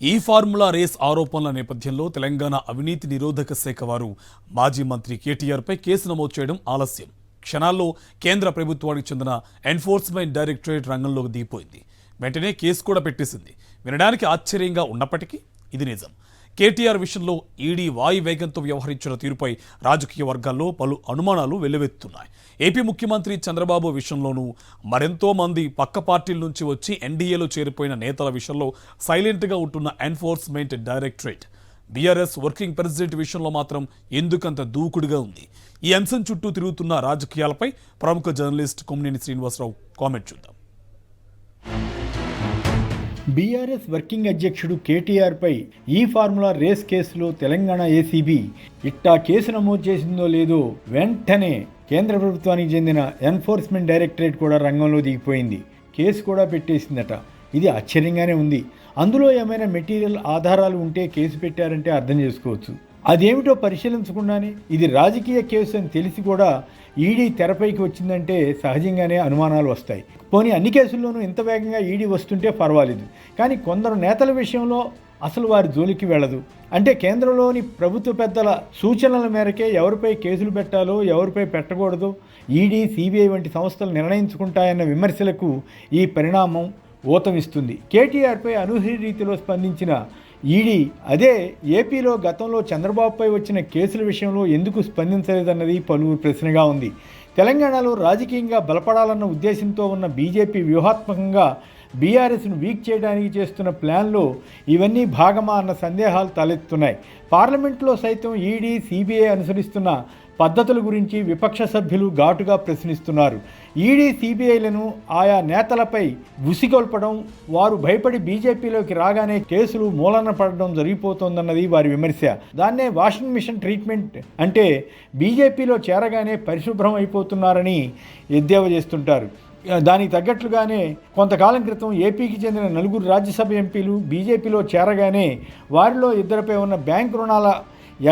ఈ formula race ఆరోపణల నేపథ్యంలో తెలంగాణ అవినీతి నిరోధక శాఖ వారు మాజీ మంత్రి కేటీఆర్పై కేసు నమోదు చేయడం ఆలస్యం. క్షణాల్లో కేంద్ర ప్రభుత్వానికి చెందిన ఎన్ఫోర్స్మెంట్ డైరెక్టరేట్ రంగంలోకి దిగిపోయింది. వెంటనే కేసు కూడా పెట్టేసింది. వినడానికి ఆశ్చర్యంగా ఉన్నప్పటికీ ఇది నిజం. కేటీఆర్ విషయంలో ఈడీ వాయువేగంతో వ్యవహరించిన తీరుపై రాజకీయ వర్గాల్లో పలు అనుమానాలు వెల్లువెత్తుతున్నాయి. ఏపీ ముఖ్యమంత్రి చంద్రబాబు విషయంలోనూ మరెంతో మంది పక్క పార్టీల నుంచి వచ్చి ఎన్డీఏలో చేరిపోయిన నేతల విషయంలో సైలెంట్గా ఉంటున్న enforcement directorate BRS working president విషయంలో మాత్రం ఎందుకంత దూకుడుగా ఉంది? ఈ అంశం చుట్టూ తిరుగుతున్న రాజకీయాలపై ప్రముఖ జర్నలిస్ట్ కొమ్మినేని శ్రీనివాసరావు కామెంట్ చూద్దాం. బీఆర్ఎస్ వర్కింగ్ అధ్యక్షుడు కేటీఆర్పై ఈ ఫార్ములా రేస్ కేసులో తెలంగాణ ఏసీబీ ఇట్టా కేసు నమోదు చేసిందో లేదో వెంటనే కేంద్ర ప్రభుత్వానికి చెందిన ఎన్ఫోర్స్మెంట్ డైరెక్టరేట్ కూడా రంగంలో దిగిపోయింది. కేసు కూడా పెట్టేసిందట. ఇది ఆశ్చర్యంగానే ఉంది. అందులో ఏమైనా మెటీరియల్ ఆధారాలు ఉంటే కేసు పెట్టారంటే అర్థం చేసుకోవచ్చు. అదేమిటో పరిశీలించకుండానే ఇది రాజకీయ కేసు అని తెలిసి కూడా ఈడీ తెరపైకి వచ్చిందంటే సహజంగానే అనుమానాలు వస్తాయి. పోనీ అన్ని కేసుల్లోనూ ఇంత వేగంగా ఈడీ వస్తుంటే పర్వాలేదు, కానీ కొందరు నేతల విషయంలో అసలు వారి జోలికి వెళ్ళదు. అంటే కేంద్రంలోని ప్రభుత్వ పెద్దల సూచనల మేరకే ఎవరిపై కేసులు పెట్టాలో ఎవరిపై పెట్టకూడదో ఈడీ, సిబిఐ వంటి సంస్థలు నిర్ణయించుకుంటాయన్న విమర్శలకు ఈ పరిణామం ఊతమిస్తుంది. కేటీఆర్పై అనూహ్య రీతిలో స్పందించిన ఈడీ అదే ఏపీలో గతంలో చంద్రబాబుపై వచ్చిన కేసుల విషయంలో ఎందుకు స్పందించలేదన్నది పలువురు ప్రశ్నగా ఉంది. తెలంగాణలో రాజకీయంగా బలపడాలన్న ఉద్దేశంతో ఉన్న బీజేపీ వ్యూహాత్మకంగా బీఆర్ఎస్ను వీక్ చేయడానికి చేస్తున్న ప్లాన్లో ఇవన్నీ భాగమా అన్న సందేహాలు తలెత్తున్నాయి. పార్లమెంట్లో సైతం ఈడీ, సిబిఐ అనుసరిస్తున్న పద్ధతుల గురించి విపక్ష సభ్యులు ఘాటుగా ప్రశ్నిస్తున్నారు. ఈడీ, సిబిఐలను ఆయా నేతలపై ఉసిగొల్పడం, వారు భయపడి బీజేపీలోకి రాగానే కేసులు మూలన పడడం జరిగిపోతోందన్నది వారి విమర్శ. దాన్నే వాషింగ్ మిషన్ ట్రీట్మెంట్ అంటే బీజేపీలో చేరగానే పరిశుభ్రం అయిపోతున్నారని ఎద్దేవా చేస్తుంటారు. దానికి తగ్గట్లుగానే కొంతకాలం క్రితం ఏపీకి చెందిన 4 రాజ్యసభ ఎంపీలు బీజేపీలో చేరగానే వారిలో 2పై ఉన్న బ్యాంకు రుణాల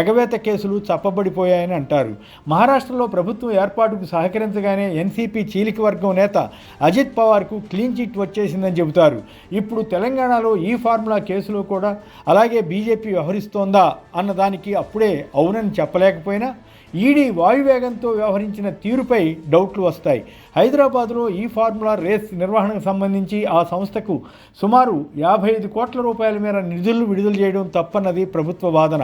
ఎగవేత కేసులు చప్పబడిపోయాయని అంటారు. మహారాష్ట్రలో ప్రభుత్వం ఏర్పాటుకు సహకరించగానే ఎన్సీపీ చీలిక వర్గం నేత అజిత్ పవార్కు క్లీన్ చిట్ వచ్చేసిందని చెబుతారు. ఇప్పుడు తెలంగాణలో ఈ ఫార్ములా కేసులో కూడా అలాగే బీజేపీ వ్యవహరిస్తోందా అన్నదానికి అప్పుడే అవునని చెప్పలేకపోయినా ఈడీ వాయువేగంతో వ్యవహరించిన తీరుపై డౌట్లు వస్తాయి. హైదరాబాద్లో ఈ ఫార్ములా రేస్ నిర్వహణకు సంబంధించి ఆ సంస్థకు సుమారు 55 కోట్ల రూపాయల మేర నిధులు విడుదల చేయడం తప్పన్నది ప్రభుత్వ వాదన.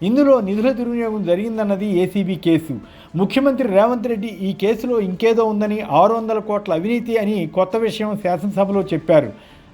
ఇందులో నిధుల దుర్వినియోగం జరిగిందన్నది ఏసీబీ కేసు. ముఖ్యమంత్రి రేవంత్ రెడ్డి ఈ కేసులో ఇంకేదో ఉందని 600 కోట్ల అవినీతి అని కొత్త విషయం శాసనసభలో చెప్పారు.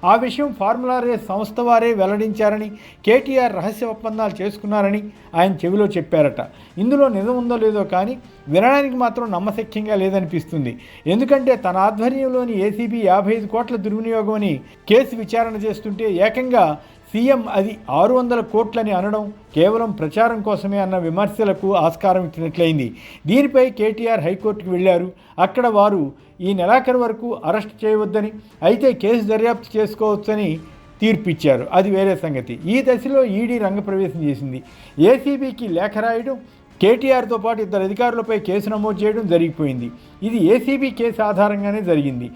ఆ విషయం ఫార్ములా రేస్ సంస్థ వారే వెల్లడించారని, కేటీఆర్ రహస్య ఒప్పందాలు చేసుకున్నారని ఆయన చెవిలో చెప్పారట. ఇందులో నిజం ఉందో లేదో కానీ వినడానికి మాత్రం నమ్మశక్యంగా లేదనిపిస్తుంది. ఎందుకంటే తన ఆధ్వర్యంలోని ఏసీబీ 55 కోట్ల దుర్వినియోగం అని కేసు విచారణ చేస్తుంటే ఏకంగా సీఎం అది 600 కోట్లని అనడం కేవలం ప్రచారం కోసమే అన్న విమర్శలకు ఆస్కారం ఇచ్చినట్లయింది. దీనిపై కేటీఆర్ హైకోర్టుకు వెళ్లారు. అక్కడ వారు ఈ నెలాఖరు వరకు అరెస్ట్ చేయవద్దని, అయితే కేసు దర్యాప్తు చేసుకోవచ్చని తీర్పిచ్చారు. అది వేరే సంగతి. ఈ దశలో ఈడీ రంగప్రవేశం చేసింది. ఏసీబీకి లేఖ రాయడం, కేటీఆర్తో పాటు 2 అధికారులపై కేసు నమోదు చేయడం జరిగిపోయింది. ఇది ఏసీబీ కేసు ఆధారంగానే జరిగింది.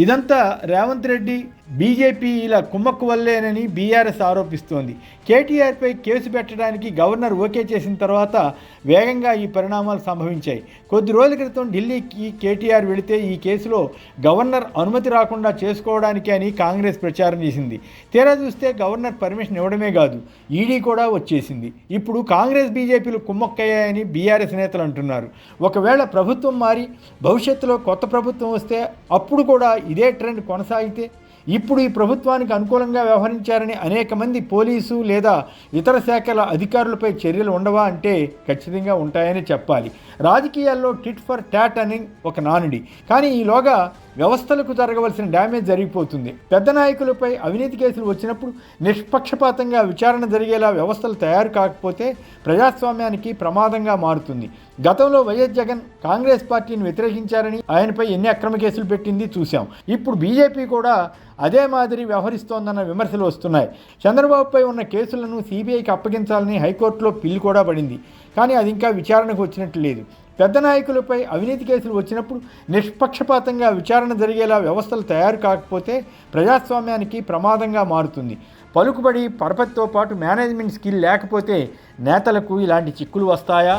ఇదంతా రేవంత్ రెడ్డి, బీజేపీల కుమ్మక్కు వల్లేనని బీఆర్ఎస్ ఆరోపిస్తోంది. కేటీఆర్పై కేసు పెట్టడానికి గవర్నర్ ఓకే చేసిన తర్వాత వేగంగా ఈ పరిణామాలు సంభవించాయి. కొద్ది రోజుల క్రితం ఢిల్లీకి కేటీఆర్ వెళితే ఈ కేసులో గవర్నర్ అనుమతి రాకుండా చేసుకోవడానికి అని కాంగ్రెస్ ప్రచారం చేసింది. తీరా చూస్తే గవర్నర్ పర్మిషన్ ఇవ్వడమే కాదు, ఈడీ కూడా వచ్చేసింది. ఇప్పుడు కాంగ్రెస్, బీజేపీలు కుమ్మక్కయ్యాయని బీఆర్ఎస్ నేతలు అంటున్నారు. ఒకవేళ ప్రభుత్వం మారి భవిష్యత్తులో కొత్త ప్రభుత్వం వస్తే అప్పుడు కూడా ఇదే ట్రెండ్ కొనసాగితే ఇప్పుడు ఈ ప్రభుత్వానికి అనుకూలంగా వ్యవహరించారని అనేక మంది పోలీసు లేదా ఇతర శాఖల అధికారులపై చర్యలు ఉండవా అంటే ఖచ్చితంగా ఉంటాయని చెప్పాలి. రాజకీయాల్లో టిట్ ఫర్ టాట్ అని ఒక నానుడి. కానీ ఈలోగా వ్యవస్థలకు జరగవలసిన డ్యామేజ్ జరిగిపోతుంది. పెద్ద నాయకులపై అవినీతి కేసులు వచ్చినప్పుడు నిష్పక్షపాతంగా విచారణ జరిగేలా వ్యవస్థలు తయారు కాకపోతే ప్రజాస్వామ్యానికి ప్రమాదంగా మారుతుంది. గతంలో వైఎస్ జగన్ కాంగ్రెస్ పార్టీని వ్యతిరేకించారని ఆయనపై ఎన్ని అక్రమ కేసులు పెట్టింది చూశాం. ఇప్పుడు బీజేపీ కూడా అదే మాదిరి వ్యవహరిస్తోందన్న విమర్శలు వస్తున్నాయి. చంద్రబాబుపై ఉన్న కేసులను సిబిఐకి అప్పగించాలని హైకోర్టులో పిల్లు కూడా పడింది. కానీ అది ఇంకా విచారణకు వచ్చినట్లు లేదు. పెద్ద నాయకులపై అవినీతి కేసులు వచ్చినప్పుడు నిష్పక్షపాతంగా విచారణ జరిగేలా వ్యవస్థలు తయారు కాకపోతే ప్రజాస్వామ్యానికి ప్రమాదంగా మారుతుంది. పలుకుబడి పరపతితో పాటు మేనేజ్మెంట్ స్కిల్ లేకపోతే నేతలకు ఇలాంటి చిక్కులు వస్తాయా?